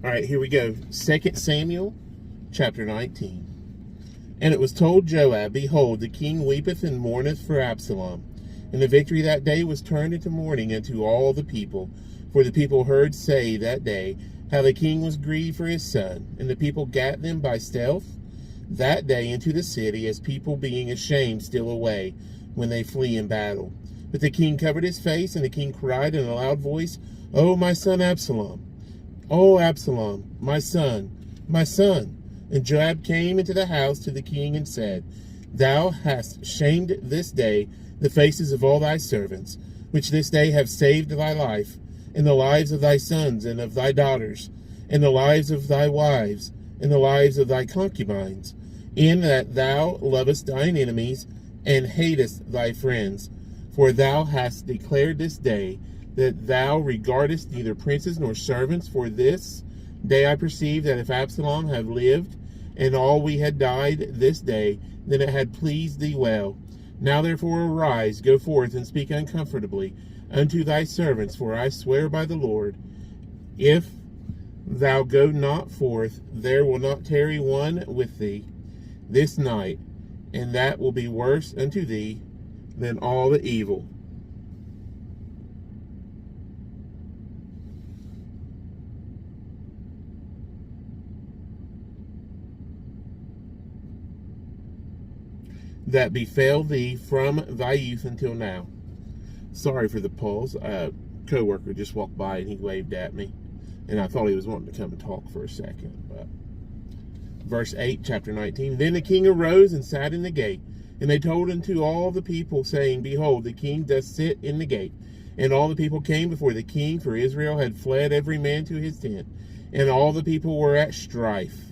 All right, here we go. 2 Samuel chapter 19. And it was told Joab, Behold, the king weepeth and mourneth for Absalom. And the victory that day was turned into mourning unto all the people. For the people heard say that day how the king was grieved for his son. And the people gat them by stealth that day into the city, as people being ashamed steal away when they flee in battle. But the king covered his face, and the king cried in a loud voice, O my son Absalom! O Absalom, my son, my son! And Joab came into the house to the king and said, Thou hast shamed this day the faces of all thy servants, which this day have saved thy life, and the lives of thy sons and of thy daughters, and the lives of thy wives, and the lives of thy concubines, in that thou lovest thine enemies, and hatest thy friends. For thou hast declared this day that thou regardest neither princes nor servants. For this day I perceive that if Absalom had lived, and all we had died this day, then it had pleased thee well. Now therefore arise, go forth, and speak uncomfortably unto thy servants, for I swear by the Lord, if thou go not forth, there will not tarry one with thee this night, and that will be worse unto thee than all the evil. That befell thee from thy youth until now. Sorry for the pause. A co-worker just walked by and he waved at me, and I thought he was wanting to come and talk for a second. But verse 8, chapter 19. Then the king arose and sat in the gate, and they told unto all the people, saying, Behold, the king doth sit in the gate. And all the people came before the king, for Israel had fled every man to his tent, and all the people were at strife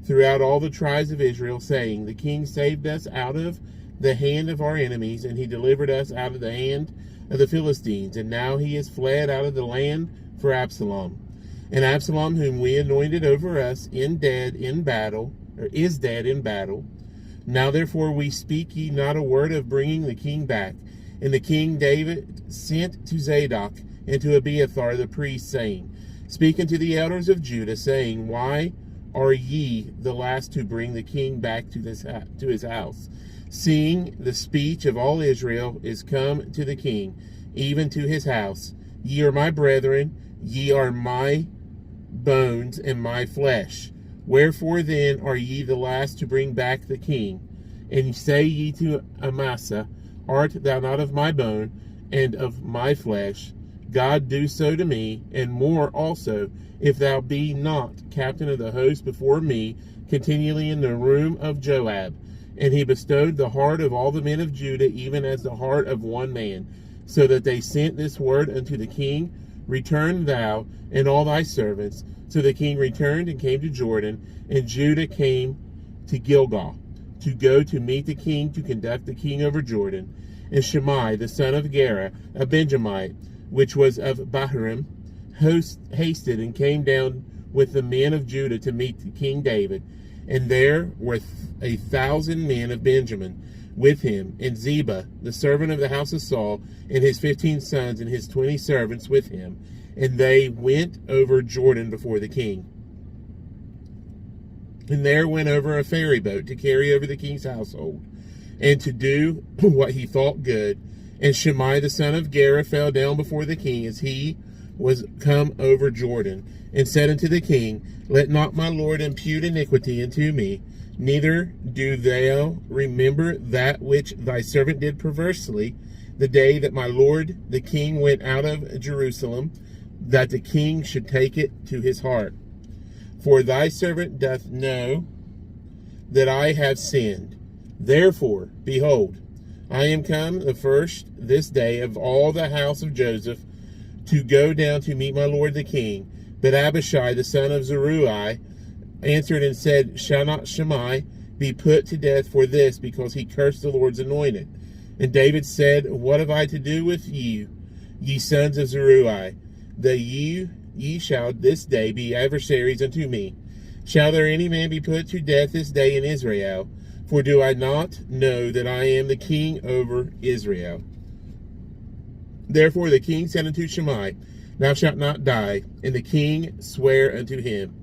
throughout all the tribes of Israel, saying, The king saved us out of the hand of our enemies, and he delivered us out of the hand of the Philistines, and now he is fled out of the land for Absalom. And Absalom, whom we anointed over us, is dead in battle. Now therefore we speak ye not a word of bringing the king back. And the king David sent to Zadok and to Abiathar the priest, saying, Speak unto the elders of Judah, saying, Why are ye the last to bring the king back to his house, seeing the speech of all Israel is come to the king, even to his house? Ye are my brethren, ye are my bones and my flesh. Wherefore then are ye the last to bring back the king? And say ye to Amasa, Art thou not of my bone and of my flesh? God do so to me, and more also, if thou be not captain of the host before me continually in the room of Joab. And he bestowed the heart of all the men of Judah, even as the heart of one man, so that they sent this word unto the king, Return thou and all thy servants. So the king returned and came to Jordan, and Judah came to Gilgal, to go to meet the king, to conduct the king over Jordan. And Shimei, the son of Gera, a Benjamite, which was of Bahurim, hasted and came down with the men of Judah to meet King David. And there were 1,000 men of Benjamin with him, and Ziba, the servant of the house of Saul, and his 15 sons and his 20 servants with him. And they went over Jordan before the king. And there went over a ferry boat to carry over the king's household, and to do what he thought good. And Shimei the son of Gera fell down before the king as he was come over Jordan, and said unto the king, Let not my lord impute iniquity unto me, neither do thou remember that which thy servant did perversely, the day that my lord the king went out of Jerusalem, that the king should take it to his heart. For thy servant doth know that I have sinned. Therefore, behold, I am come the first this day of all the house of Joseph to go down to meet my lord the king. But Abishai the son of Zeruiah answered and said, Shall not Shimei be put to death for this, because he cursed the Lord's anointed? And David said, What have I to do with you, ye sons of Zeruiah, that ye shall this day be adversaries unto me? Shall there any man be put to death this day in Israel? For do I not know that I am the king over Israel? Therefore the king said unto Shimei, thou shalt not die. And the king sware unto him.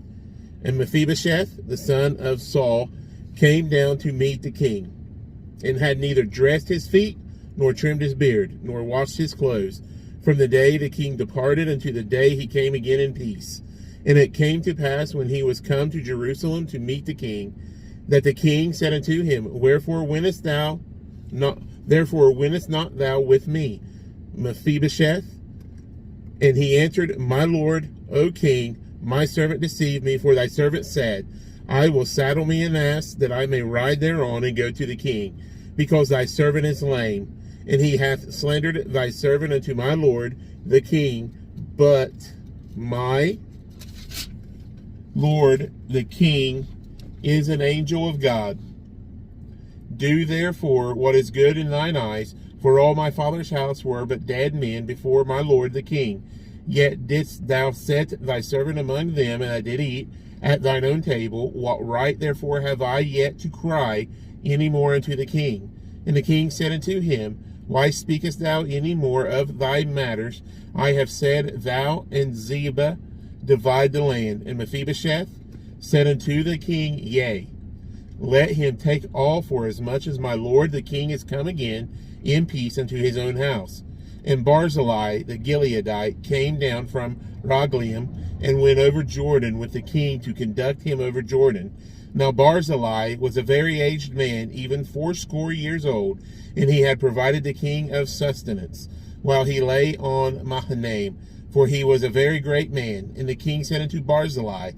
And Mephibosheth, the son of Saul, came down to meet the king, and had neither dressed his feet, nor trimmed his beard, nor washed his clothes, from the day the king departed unto the day he came again in peace. And it came to pass, when he was come to Jerusalem to meet the king, that the king said unto him, Therefore wentest not thou with me, Mephibosheth? And he answered, My lord, O king, my servant deceived me, for thy servant said, I will saddle me an ass, that I may ride thereon and go to the king, because thy servant is lame. And he hath slandered thy servant unto my lord the king. But my lord the king is an angel of God. Do therefore what is good in thine eyes, for all my father's house were but dead men before my lord the king. Yet didst thou set thy servant among them, and I did eat at thine own table. What right therefore have I yet to cry any more unto the king? And the king said unto him, Why speakest thou any more of thy matters? I have said, Thou and Ziba divide the land. And Mephibosheth said unto the king, Yea, let him take all, for as much as my lord the king is come again in peace unto his own house. And Barzillai the Gileadite came down from Roglaim, and went over Jordan with the king to conduct him over Jordan. Now Barzillai was a very aged man, even 80 years old, and he had provided the king of sustenance, while he lay on Mahanaim, for he was a very great man. And the king said unto Barzillai,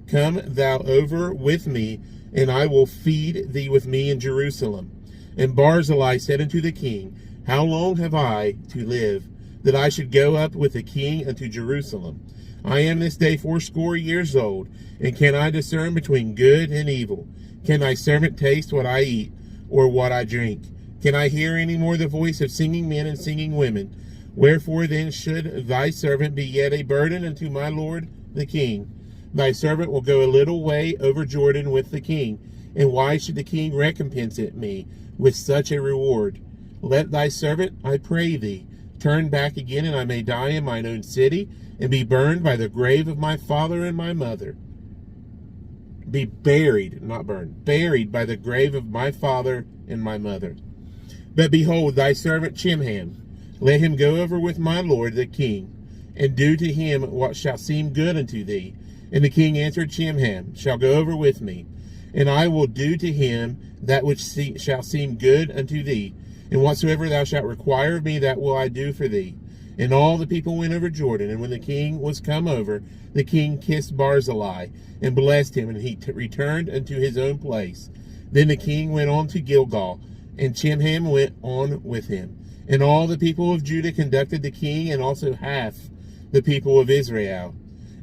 Come thou over with me, and I will feed thee with me in Jerusalem. And Barzillai said unto the king, How long have I to live, that I should go up with the king unto Jerusalem? I am this day 80 years old, and can I discern between good and evil? Can thy servant taste what I eat, or what I drink? Can I hear any more the voice of singing men and singing women? Wherefore then should thy servant be yet a burden unto my lord the king? Thy servant will go a little way over Jordan with the king, and why should the king recompense it me with such a reward? Let thy servant, I pray thee, turn back again, and I may die in mine own city, and be burned by the grave of my father and my mother. Be buried, not burned, buried by the grave of my father and my mother. But behold, thy servant Chimham, let him go over with my lord the king, and do to him what shall seem good unto thee. And the king answered, Chimham shall go over with me, and I will do to him that which shall seem good unto thee. And whatsoever thou shalt require of me, that will I do for thee. And all the people went over Jordan. And when the king was come over, the king kissed Barzillai, and blessed him, and he returned unto his own place. Then the king went on to Gilgal, and Chimham went on with him. And all the people of Judah conducted the king, and also half the people of Israel.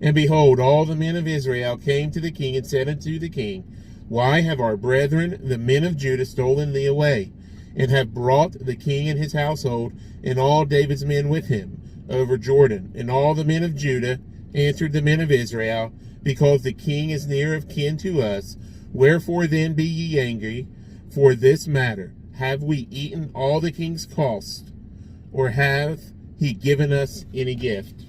And behold, all the men of Israel came to the king, and said unto the king, Why have our brethren, the men of Judah, stolen thee away, and have brought the king and his household, and all David's men with him, over Jordan? And all the men of Judah answered the men of Israel, Because the king is near of kin to us. Wherefore then be ye angry for this matter? Have we eaten all the king's cost, or hath he given us any gift?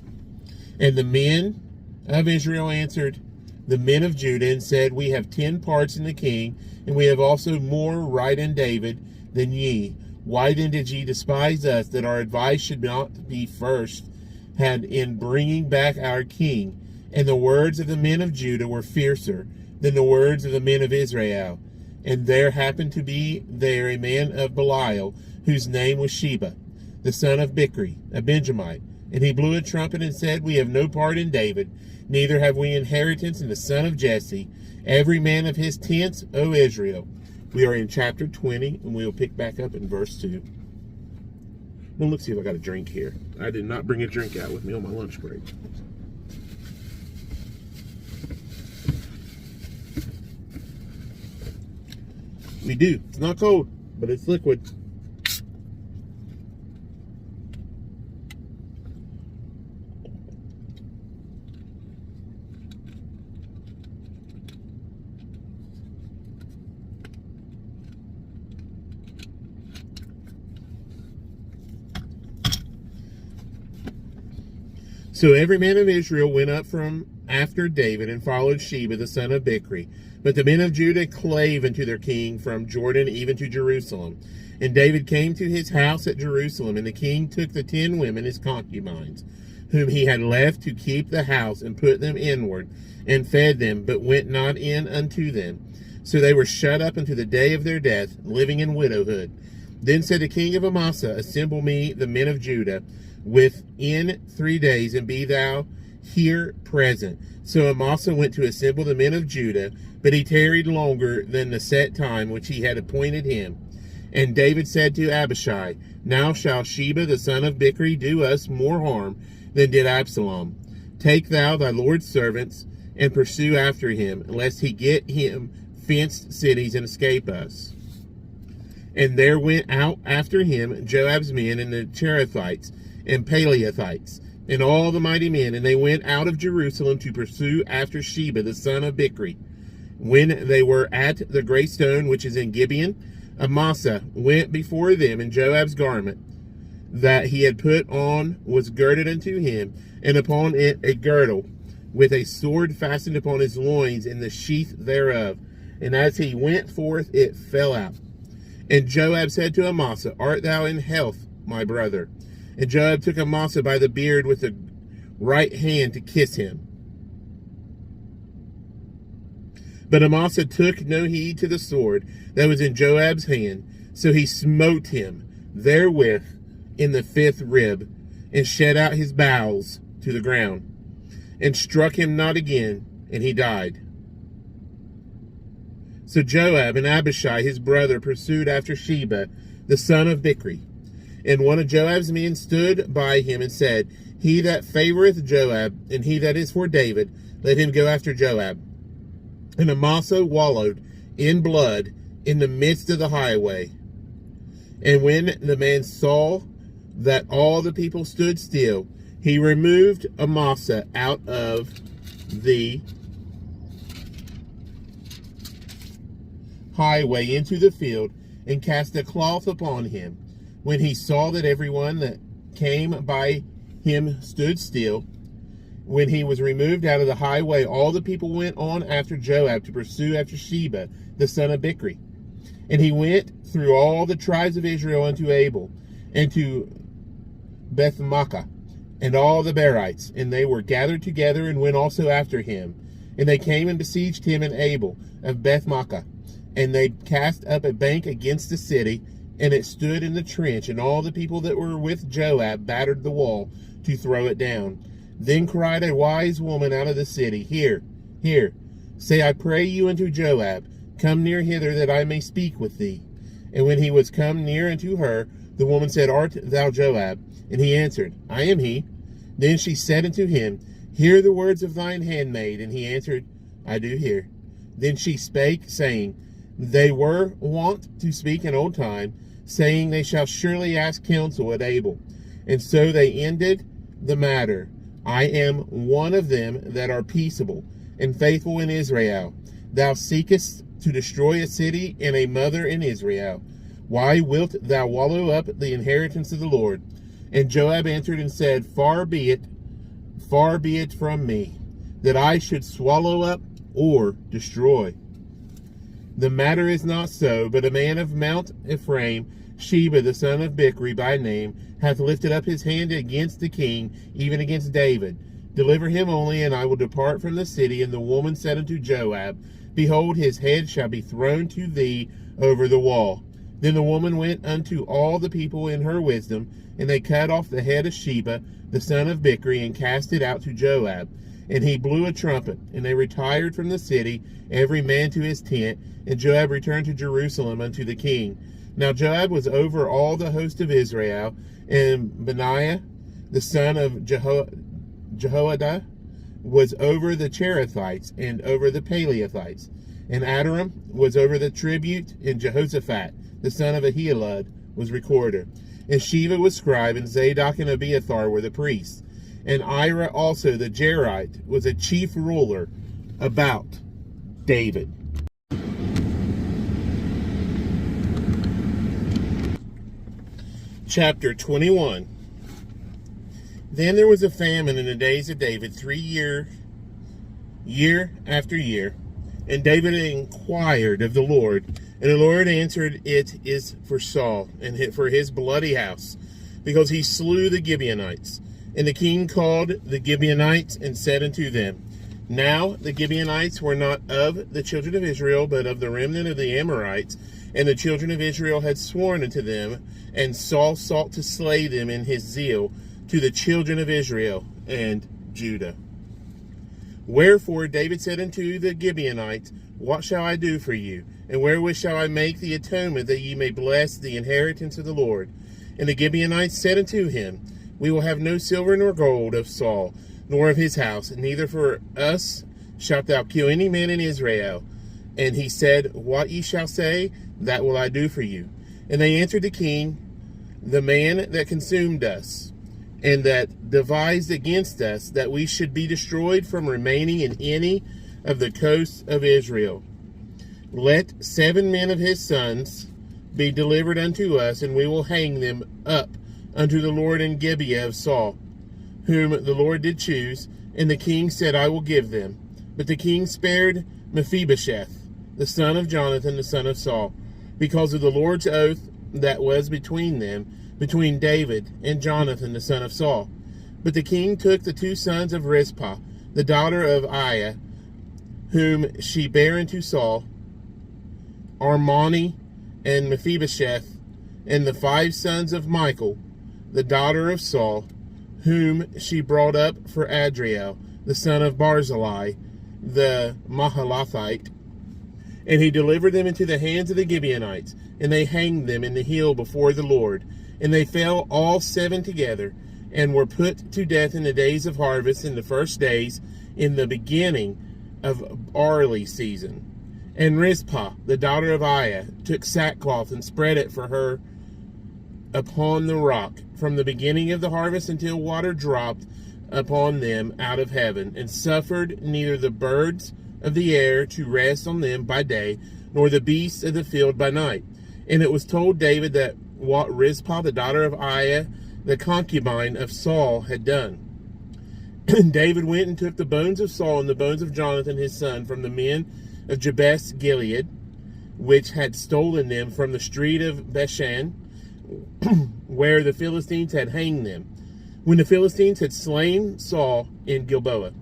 And the men of Israel answered the men of Judah, and said, We have 10 parts in the king, and we have also more right in David than ye. Why then did ye despise us, that our advice should not be first had in bringing back our king? And the words of the men of Judah were fiercer than the words of the men of Israel. And there happened to be there a man of Belial, whose name was Sheba, the son of Bichri, a Benjamite. And he blew a trumpet and said, We have no part in David, neither have we inheritance in the son of Jesse, every man of his tents, O Israel. We are in chapter 20, and we will pick back up in verse 2. Well, let's see if I got a drink here. I did not bring a drink out with me on my lunch break. We do. It's not cold, but it's liquid. So every man of Israel went up from after David and followed Sheba the son of Bichri. But the men of Judah clave unto their king from Jordan even to Jerusalem. And David came to his house at Jerusalem, and the king took the 10 women his concubines, whom he had left to keep the house, and put them inward, and fed them, but went not in unto them. So they were shut up unto the day of their death, living in widowhood. Then said the king of Amasa, Assemble me the men of Judah within 3 days, and be thou here present. So Amasa went to assemble the men of Judah, but he tarried longer than the set time which he had appointed him. And David said to Abishai, Now shall Sheba the son of Bichri do us more harm than did Absalom. Take thou thy Lord's servants, and pursue after him, lest he get him fenced cities and escape us. And there went out after him Joab's men, and the Cherethites, and Peleathites, and all the mighty men, and they went out of Jerusalem to pursue after Sheba the son of Bichri. When they were at the great stone which is in Gibeon, Amasa went before them, and Joab's garment that he had put on was girded unto him, and upon it a girdle, with a sword fastened upon his loins in the sheath thereof. And as he went forth, it fell out. And Joab said to Amasa, Art thou in health, my brother? And Joab took Amasa by the beard with the right hand to kiss him. But Amasa took no heed to the sword that was in Joab's hand, so he smote him therewith in the 5th rib, and shed out his bowels to the ground, and struck him not again, and he died. So Joab and Abishai his brother pursued after Sheba the son of Bichri. And one of Joab's men stood by him and said, He that favoreth Joab, and he that is for David, let him go after Joab. And Amasa wallowed in blood in the midst of the highway. And when the man saw that all the people stood still, he removed Amasa out of the highway into the field, and cast a cloth upon him. When he saw that everyone that came by him stood still, when he was removed out of the highway, all the people went on after Joab to pursue after Sheba the son of Bichri. And he went through all the tribes of Israel unto Abel, and to Bethmaachah, and all the Berites, and they were gathered together, and went also after him. And they came and besieged him in Abel of Bethmaachah, and they cast up a bank against the city, and it stood in the trench, and all the people that were with Joab battered the wall to throw it down. Then cried a wise woman out of the city, Hear, hear, say, I pray you unto Joab, Come near hither, that I may speak with thee. And when he was come near unto her, the woman said, Art thou Joab? And he answered, I am he. Then she said unto him, Hear the words of thine handmaid. And he answered, I do hear. Then she spake, saying, They were wont to speak in old time, saying, They shall surely ask counsel at Abel. And so they ended the matter. I am one of them that are peaceable and faithful in Israel. Thou seekest to destroy a city and a mother in Israel. Why wilt thou wallow up the inheritance of the Lord? And Joab answered and said, Far be it from me, that I should swallow up or destroy. The matter is not so, but a man of Mount Ephraim, Sheba the son of Bichri by name, hath lifted up his hand against the king, even against David. Deliver him only, and I will depart from the city. And the woman said unto Joab, Behold, his head shall be thrown to thee over the wall. Then the woman went unto all the people in her wisdom, and they cut off the head of Sheba the son of Bichri, and cast it out to Joab. And he blew a trumpet, and they retired from the city, every man to his tent. And Joab returned to Jerusalem unto the king. Now Joab was over all the host of Israel, and Benaiah the son of Jehoiada was over the Cherethites and over the Peleathites. And Adoram was over the tribute, and Jehoshaphat the son of Ahilud was recorder. And Sheva was scribe, and Zadok and Abiathar were the priests. And Ira also the Jerite was a chief ruler about David. Chapter 21. Then there was a famine in the days of David 3 year after year. And David inquired of the Lord, and the Lord answered, It is for Saul, and for his bloody house, because he slew the Gibeonites. And the king called the Gibeonites, and said unto them, Now the Gibeonites were not of the children of Israel, but of the remnant of the Amorites, and the children of Israel had sworn unto them, and Saul sought to slay them in his zeal to the children of Israel and Judah. Wherefore David said unto the Gibeonites, What shall I do for you? And wherewith shall I make the atonement, that ye may bless the inheritance of the Lord? And the Gibeonites said unto him, We will have no silver nor gold of Saul, nor of his house, neither for us shalt thou kill any man in Israel. And he said, What ye shall say, that will I do for you. And they answered the king, The man that consumed us, and that devised against us, that we should be destroyed from remaining in any of the coasts of Israel. Let 7 men of his sons be delivered unto us, and we will hang them up unto the Lord in Gibeah of Saul, whom the Lord did choose. And the king said, I will give them. But the king spared Mephibosheth, the son of Jonathan, the son of Saul, because of the Lord's oath that was between them, between David and Jonathan, the son of Saul. But the king took the 2 sons of Rizpah, the daughter of Aiah, whom she bare unto Saul, Armoni and Mephibosheth, and the 5 sons of Michal, the daughter of Saul, whom she brought up for Adriel, the son of Barzillai, the Mahalathite. And he delivered them into the hands of the Gibeonites, and they hanged them in the hill before the Lord. And they fell all 7 together, and were put to death in the days of harvest, in the first days, in the beginning of barley season. And Rizpah, the daughter of Aiah, took sackcloth and spread it for her upon the rock, from the beginning of the harvest until water dropped upon them out of heaven, and suffered neither the birds of the air to rest on them by day, nor the beasts of the field by night. And it was told David that what Rizpah, the daughter of Aiah, the concubine of Saul, had done. And David went and took the bones of Saul and the bones of Jonathan his son from the men of Jabesh Gilead, which had stolen them from the street of Beshan, where the Philistines had hanged them, when the Philistines had slain Saul in Gilboa.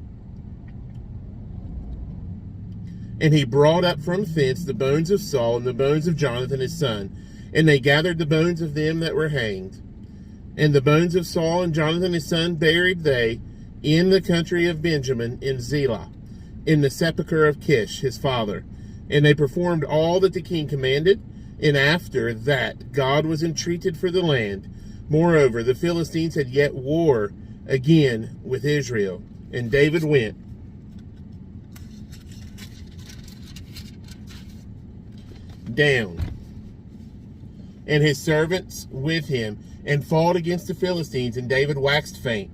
And he brought up from thence the bones of Saul and the bones of Jonathan his son, and they gathered the bones of them that were hanged. And the bones of Saul and Jonathan his son buried they in the country of Benjamin in Zelah, in the sepulchre of Kish his father. And they performed all that the king commanded, and after that God was entreated for the land. Moreover, the Philistines had yet war again with Israel. And David went down, and his servants with him, and fought against the Philistines, and David waxed faint.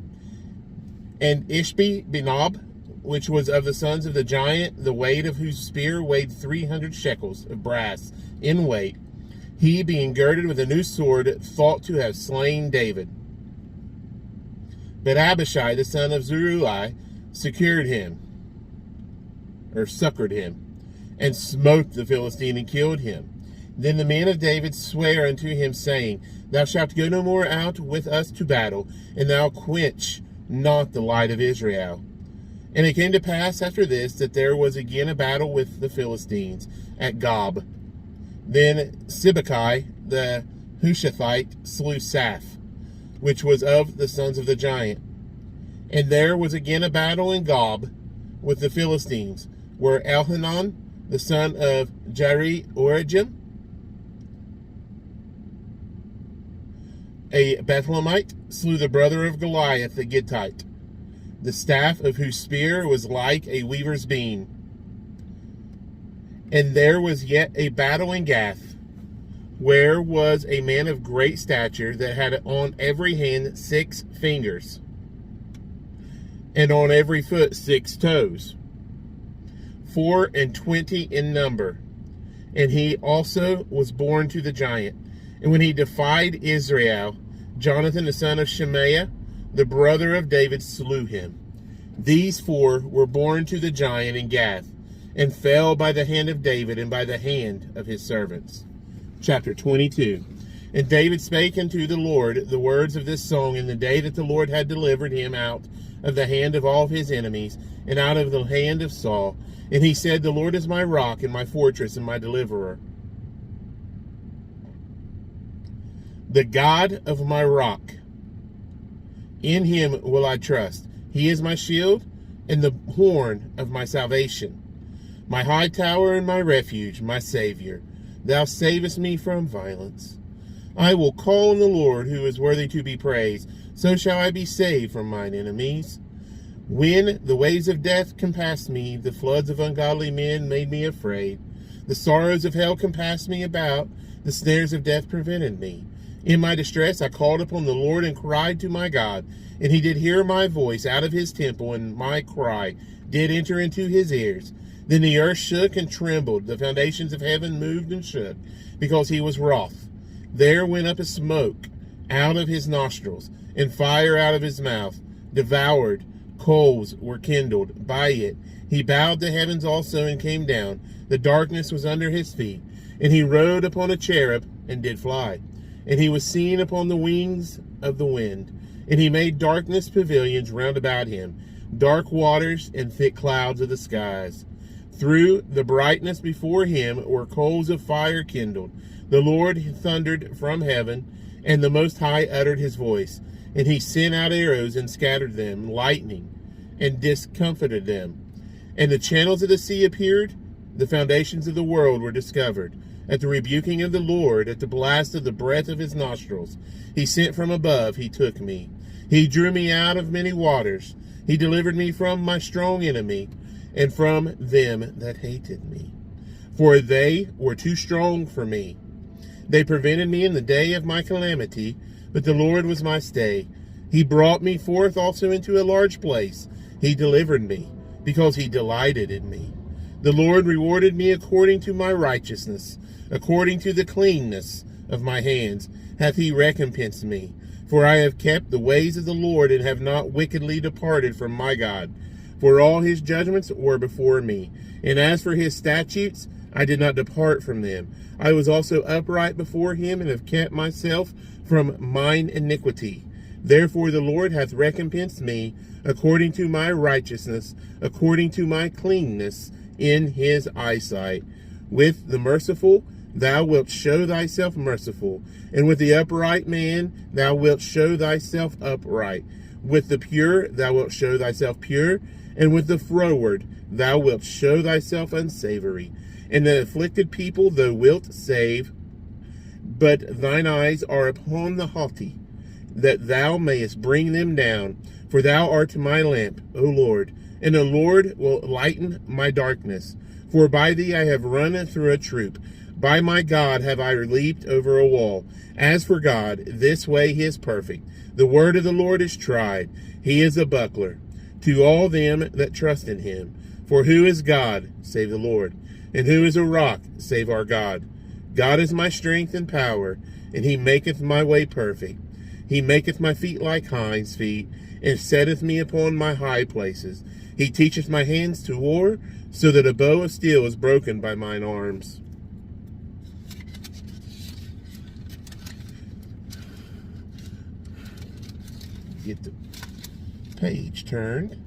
And Ishbi-Benob, which was of the sons of the giant, the weight of whose spear weighed 300 shekels of brass in weight, he, being girded with a new sword, thought to have slain David. But Abishai, the son of Zeruiah, succored him, and smote the Philistine and killed him. Then the men of David sware unto him, saying, Thou shalt go no more out with us to battle, and thou quench not the light of Israel. And it came to pass after this, that there was again a battle with the Philistines at Gob. Then Sibbecai the Hushathite slew Saph, which was of the sons of the giant. And there was again a battle in Gob with the Philistines, where Elhanan, the son of Jari-Oregim, a Bethlehemite, slew the brother of Goliath the Gittite, the staff of whose spear was like a weaver's beam. And there was yet a battle in Gath, where was a man of great stature that had on every hand 6 fingers, and on every foot 6 toes, 24 in number. And he also was born to the giant. And when he defied Israel, Jonathan the son of Shemaiah the brother of David, slew him. These 4 were born to the giant in Gath, and fell by the hand of David and by the hand of his servants. Chapter 22. And David spake unto the Lord the words of this song in the day that the Lord had delivered him out of the hand of all his enemies, and out of the hand of Saul. And he said, The Lord is my rock, and my fortress, and my deliverer, the God of my rock. In him will I trust. He is my shield, and the horn of my salvation, my high tower and my refuge, my Savior. Thou savest me from violence. I will call on the Lord, who is worthy to be praised. So shall I be saved from mine enemies. When the waves of death compassed me, the floods of ungodly men made me afraid. The sorrows of hell compassed me about. The snares of death prevented me. In my distress I called upon the Lord and cried to my God. And he did hear my voice out of his temple, and my cry did enter into his ears. Then the earth shook and trembled. The foundations of heaven moved and shook, because he was wroth. There went up a smoke out of his nostrils, and fire out of his mouth. Devoured coals were kindled by it. He bowed the heavens also and came down. The darkness was under his feet. And he rode upon a cherub and did fly. And he was seen upon the wings of the wind. And he made darkness pavilions round about him, dark waters and thick clouds of the skies. Through the brightness before him were coals of fire kindled. The Lord thundered from heaven, and the Most High uttered his voice. And he sent out arrows and scattered them, lightning, and discomfited them. And the channels of the sea appeared, the foundations of the world were discovered. At the rebuking of the Lord, at the blast of the breath of his nostrils, he sent from above, he took me. He drew me out of many waters. He delivered me from my strong enemy, and from them that hated me. For they were too strong for me. They prevented me in the day of my calamity, but the Lord was my stay. He brought me forth also into a large place. He delivered me, because he delighted in me. The Lord rewarded me according to my righteousness, according to the cleanness of my hands hath he recompensed me. For I have kept the ways of the Lord, and have not wickedly departed from my God. For all his judgments were before me. And as for his statutes, I did not depart from them. I was also upright before him, and have kept myself from mine iniquity. Therefore the Lord hath recompensed me according to my righteousness, according to my cleanness in his eyesight. With the merciful thou wilt show thyself merciful, and with the upright man thou wilt show thyself upright. With the pure thou wilt show thyself pure, and with the froward thou wilt show thyself unsavory. And the afflicted people thou wilt save, but thine eyes are upon the haughty, that thou mayest bring them down. For thou art my lamp, O Lord, and the Lord will lighten my darkness. For by thee I have run through a troop. By my God have I leaped over a wall. As for God, this way he is perfect. The word of the Lord is tried. He is a buckler to all them that trust in him. For who is God, save the Lord? And who is a rock, save our God? God is my strength and power, and he maketh my way perfect. He maketh my feet like hinds' feet, and setteth me upon my high places. He teacheth my hands to war, so that a bow of steel is broken by mine arms. Get the page turned.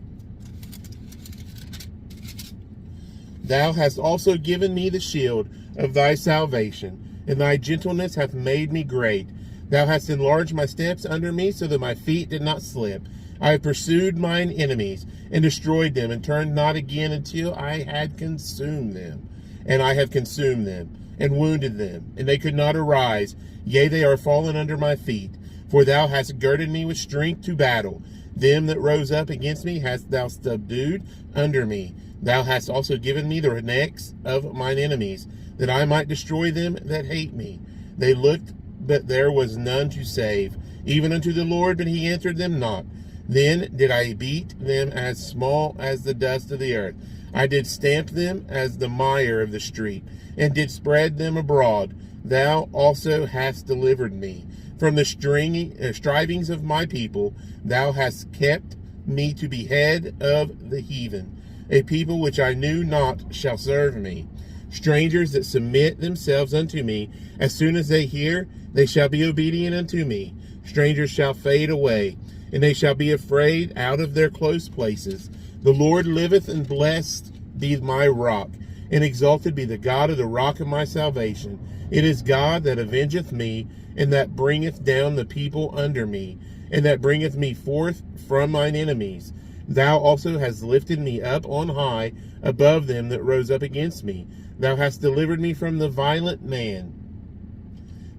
Thou hast also given me the shield of thy salvation, and thy gentleness hath made me great. Thou hast enlarged my steps under me, so that my feet did not slip. I have pursued mine enemies, and destroyed them, and turned not again until I had consumed them. And I have consumed them, and wounded them, and they could not arise. Yea, they are fallen under my feet. For thou hast girded me with strength to battle. Them that rose up against me hast thou subdued under me. Thou hast also given me the necks of mine enemies, that I might destroy them that hate me. They looked, but there was none to save, even unto the Lord, but he answered them not. Then did I beat them as small as the dust of the earth. I did stamp them as the mire of the street, and did spread them abroad. Thou also hast delivered me. From the strivings of my people, thou hast kept me to be head of the heathen. A people which I knew not shall serve me. Strangers that submit themselves unto me, as soon as they hear, they shall be obedient unto me. Strangers shall fade away, and they shall be afraid out of their close places. The Lord liveth, and blessed be my rock, and exalted be the God of the rock of my salvation. It is God that avengeth me, and that bringeth down the people under me, and that bringeth me forth from mine enemies. Thou also hast lifted me up on high above them that rose up against me. Thou hast delivered me from the violent man.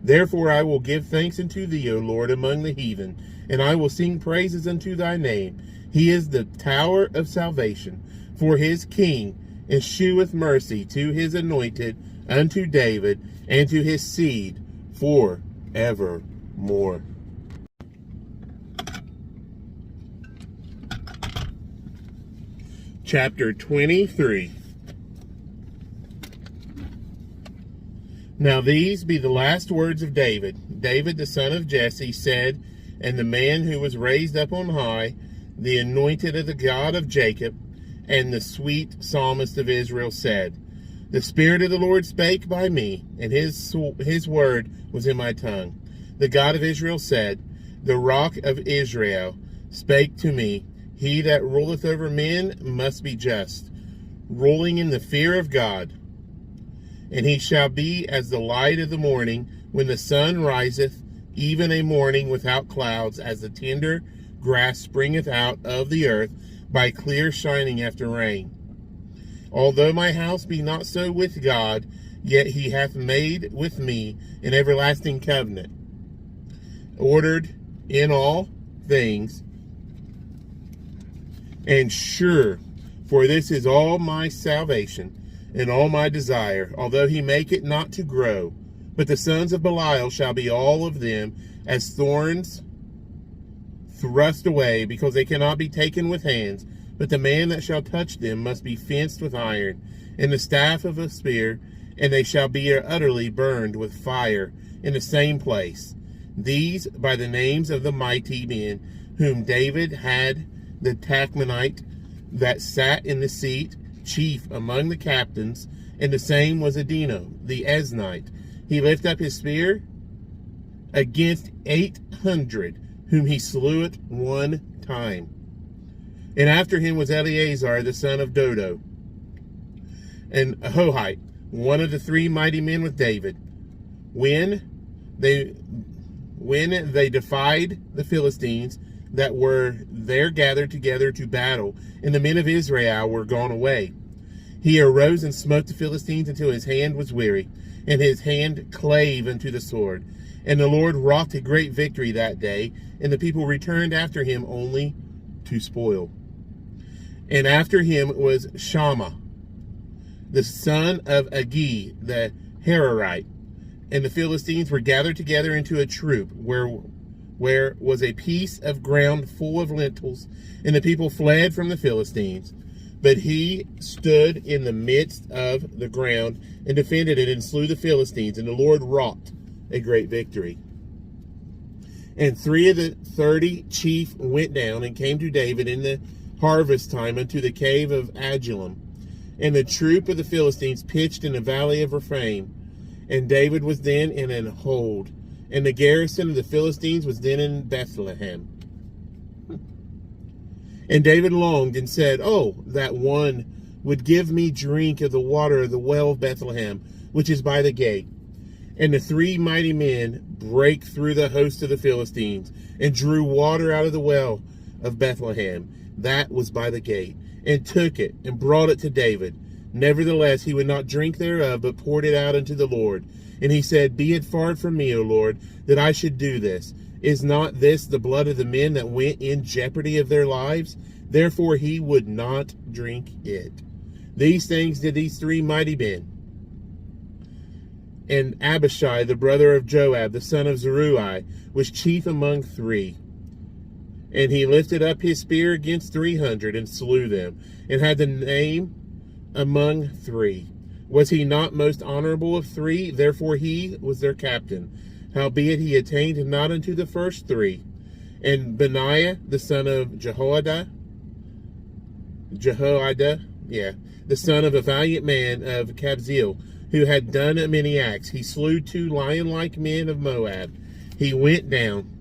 Therefore I will give thanks unto thee, O Lord, among the heathen, and I will sing praises unto thy name. He is the tower of salvation for his king, and sheweth mercy to his anointed, unto David, and to his seed for evermore. Chapter 23. Now these be the last words of David. David the son of Jesse said, and the man who was raised up on high, the anointed of the God of Jacob, and the sweet psalmist of Israel said, the Spirit of the Lord spake by me, and his word was in my tongue. The God of Israel said, the rock of Israel spake to me, he that ruleth over men must be just, ruling in the fear of God. And he shall be as the light of the morning, when the sun riseth, even a morning without clouds, as the tender grass springeth out of the earth by clear shining after rain. Although my house be not so with God, yet he hath made with me an everlasting covenant, ordered in all things, and sure, for this is all my salvation, and all my desire, although he make it not to grow. But the sons of Belial shall be all of them as thorns thrust away, because they cannot be taken with hands. But the man that shall touch them must be fenced with iron, and the staff of a spear, and they shall be utterly burned with fire in the same place. These by the names of the mighty men whom David had, the Tachmonite that sat in the seat, chief among the captains, and the same was Adino, the Eznite. He lifted up his spear against 800, whom he slew at one time. And after him was Eleazar, the son of Dodo, and Ahohite, one of the three mighty men with David. When they defied the Philistines that were there gathered together to battle, and the men of Israel were gone away, he arose and smote the Philistines until his hand was weary, and his hand clave unto the sword. And the Lord wrought a great victory that day, and the people returned after him only to spoil. And after him was Shammah, the son of Agi, the Hararite. And the Philistines were gathered together into a troop, where was a piece of ground full of lentils, and the people fled from the Philistines. But he stood in the midst of the ground, and defended it, and slew the Philistines, and the Lord wrought a great victory. And 3 of the 30 chief went down, and came to David in the harvest time unto the cave of Adullam. And the troop of the Philistines pitched in the valley of Rephaim. And David was then in an hold, and the garrison of the Philistines was then in Bethlehem. And David longed and said, oh, that one would give me drink of the water of the well of Bethlehem, which is by the gate. And the 3 mighty men brake through the host of the Philistines, and drew water out of the well of Bethlehem, that was by the gate, and took it, and brought it to David. Nevertheless, he would not drink thereof, but poured it out unto the Lord. And he said, be it far from me, O Lord, that I should do this. Is not this the blood of the men that went in jeopardy of their lives? Therefore he would not drink it. These things did these 3 mighty men. And Abishai, the brother of Joab, the son of Zeruiah, was chief among 3. And he lifted up his spear against 300, and slew them, and had the name among 3. Was he not most honorable of 3? Therefore he was their captain. Howbeit he attained not unto the first three. And Benaiah, the son of Jehoiada, the son of a valiant man of Kabzeel, who had done many acts, he slew 2 lion-like men of Moab. He went down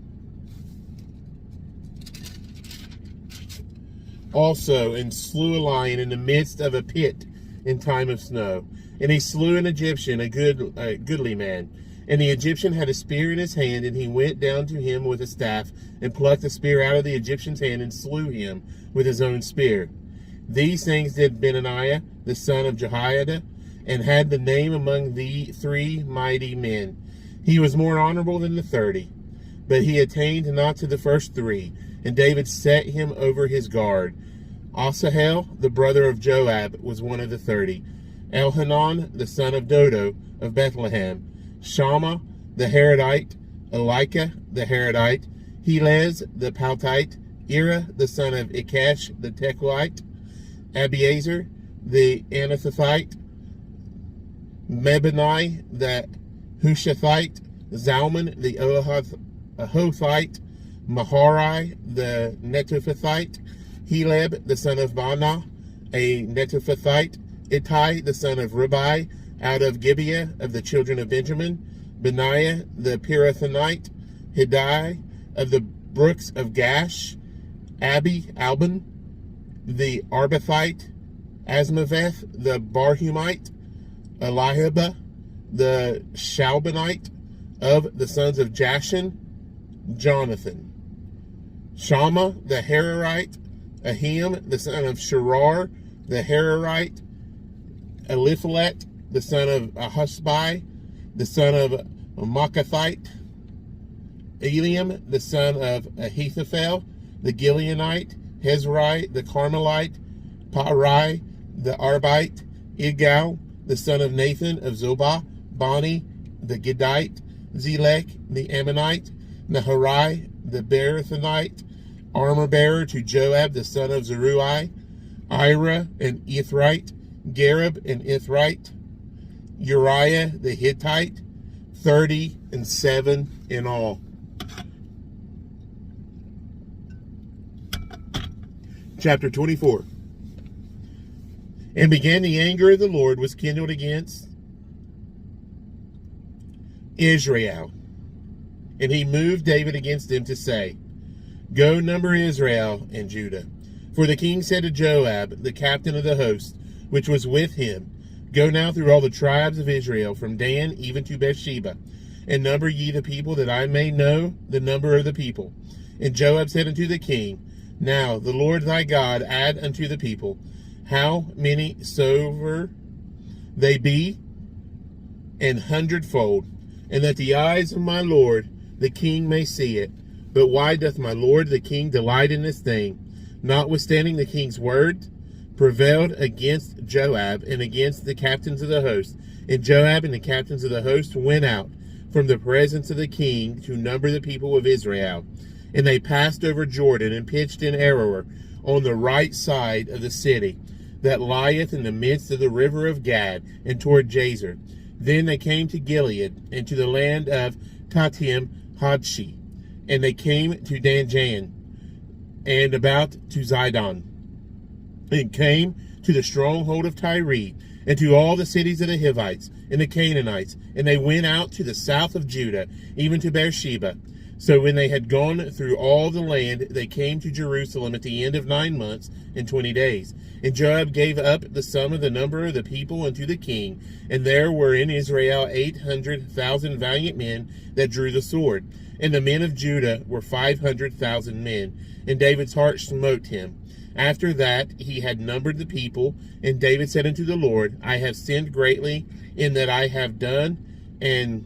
also and slew a lion in the midst of a pit in time of snow. And he slew an Egyptian, a goodly man. And the Egyptian had a spear in his hand, and he went down to him with a staff, and plucked the spear out of the Egyptian's hand, and slew him with his own spear. These things did Benaiah, the son of Jehoiada, and had the name among the 3 mighty men. He was more honorable than the 30, but he attained not to the first 3. And David set him over his guard. Asahel, the brother of Joab, was one of the 30. Elhanan, the son of Dodo, of Bethlehem. Shammah, the Harodite. Elika, the Harodite. Helez, the Paltite. Ira, the son of Ikesh, the Tekoite. Abiezer, the Anathothite. Mebani, the Hushathite. Zalman, the Ahothite. Maharai, the Netophathite. Heleb, the son of Baanah, a Netophathite. Ittai, the son of Ribai, out of Gibeah of the children of Benjamin. Benaiah, the Pirathonite. Hiddai, of the brooks of Gash. Alban, the Arbathite. Asmaveth, the Barhumite. Eliahaba, the Shalbanite, of the sons of Jashan. Jonathan. Shammah, the Hararite. Ahim, the son of Sherar, the Hararite. Eliphalet, the son of Ahusbai, the son of Makathite. Eliam, the son of Ahithophel, the Gileonite. Hezrai, the Carmelite. Parai, the Arbite. Igal, the son of Nathan of Zobah. Bani, the Giddite. Zelek, the Ammonite. Naharai, the Berethonite. Armor-bearer to Joab, the son of Zeruiah. Ira, an Ithrite. Gareb, an Ithrite. Uriah, the Hittite. 37 in all. Chapter 24. And began the anger of the Lord was kindled against Israel. And he moved David against them to say, Go number Israel and Judah. For the king said to Joab, the captain of the host, which was with him, Go now through all the tribes of Israel, from Dan even to Beersheba, and number ye the people, that I may know the number of the people. And Joab said unto the king, Now the Lord thy God add unto the people, how many soever they be, an hundredfold, and that the eyes of my Lord the king may see it. But why doth my Lord the king delight in this thing? Notwithstanding the king's word prevailed against Joab and against the captains of the host. And Joab and the captains of the host went out from the presence of the king to number the people of Israel. And they passed over Jordan and pitched in Aroer on the right side of the city that lieth in the midst of the river of Gad, and toward Jazer. Then they came to Gilead and to the land of Tatim Hadshi, and they came to Danjan and about to Zidon, and came to the stronghold of Tyre, and to all the cities of the Hivites and the Canaanites, and they went out to the south of Judah, even to Beersheba. So when they had gone through all the land, they came to Jerusalem at the end of 9 months and 20 days. And Joab gave up the sum of the number of the people unto the king, and there were in Israel 800,000 valiant men that drew the sword. And the men of Judah were 500,000 men. And David's heart smote him. After that he had numbered the people, and David said unto the Lord, I have sinned greatly in that I have done, and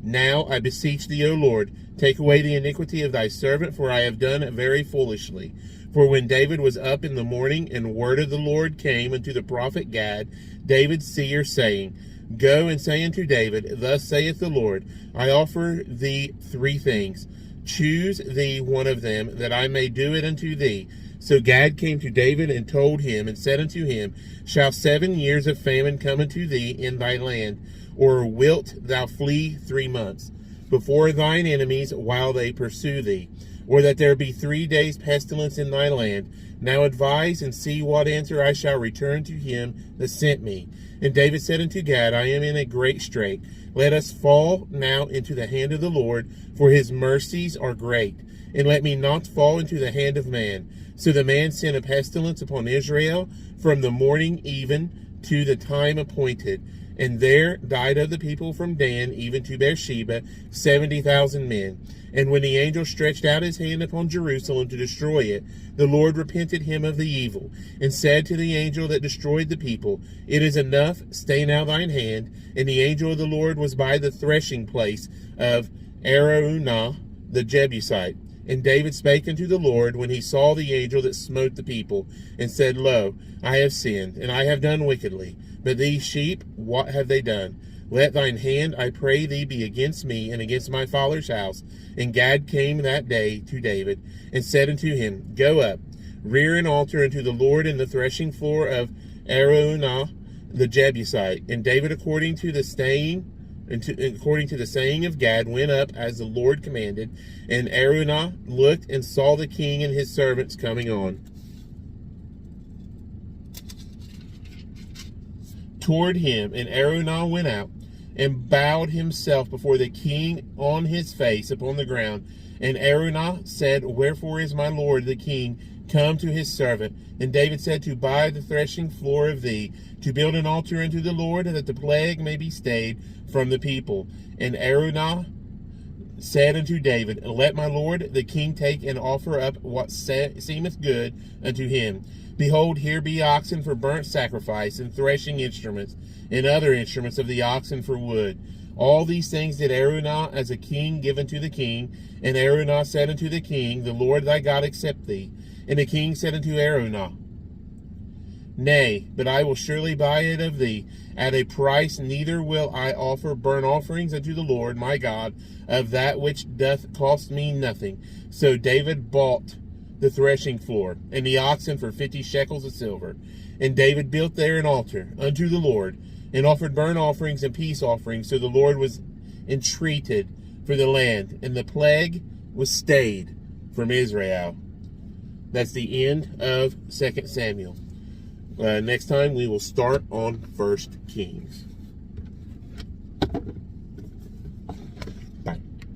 now I beseech thee, O Lord, take away the iniquity of thy servant, for I have done very foolishly. For when David was up in the morning, and word of the Lord came unto the prophet Gad, David's seer, saying, Go and say unto David, Thus saith the Lord, I offer thee 3 things. Choose thee one of them, that I may do it unto thee. So Gad came to David and told him, and said unto him, Shall 7 years of famine come unto thee in thy land, or wilt thou flee 3 months? before thine enemies while they pursue thee, or that there be 3 days pestilence in thy land. Now advise and see what answer I shall return to him that sent me. And David said unto Gad, I am in a great strait. Let us fall now into the hand of the Lord, for his mercies are great. And let me not fall into the hand of man. So the man sent a pestilence upon Israel from the morning even to the time appointed. And there died of the people from Dan even to Beersheba 70,000 men. And when the angel stretched out his hand upon Jerusalem to destroy it, the Lord repented him of the evil, and said to the angel that destroyed the people, It is enough, stay now thine hand. And the angel of the Lord was by the threshing place of Araunah the Jebusite. And David spake unto the Lord when he saw the angel that smote the people, and said, Lo, I have sinned, and I have done wickedly. But these sheep, what have they done? Let thine hand, I pray thee, be against me and against my father's house. And Gad came that day to David, and said unto him, Go up, rear an altar unto the Lord in the threshing floor of Araunah the Jebusite. And David, according to the saying of Gad, went up as the Lord commanded. And Araunah looked and saw the king and his servants coming on toward him. And Araunah went out and bowed himself before the king on his face upon the ground. And Araunah said, Wherefore is my lord the king come to his servant? And David said, To buy the threshing floor of thee, to build an altar unto the Lord, that the plague may be stayed from the people. And Araunah said unto David, Let my lord the king take and offer up what seemeth good unto him. Behold, here be oxen for burnt sacrifice, and threshing instruments, and other instruments of the oxen for wood. All these things did Araunah as a king give unto the king. And Araunah said unto the king, The Lord thy God accept thee. And the king said unto Araunah, Nay, but I will surely buy it of thee at a price, neither will I offer burnt offerings unto the Lord my God of that which doth cost me nothing. So David bought the threshing floor and the oxen for 50 shekels of silver. And David built there an altar unto the Lord, and offered burnt offerings and peace offerings. So the Lord was entreated for the land, and the plague was stayed from Israel. That's the end of 2 Samuel. Next time we will start on 1 Kings.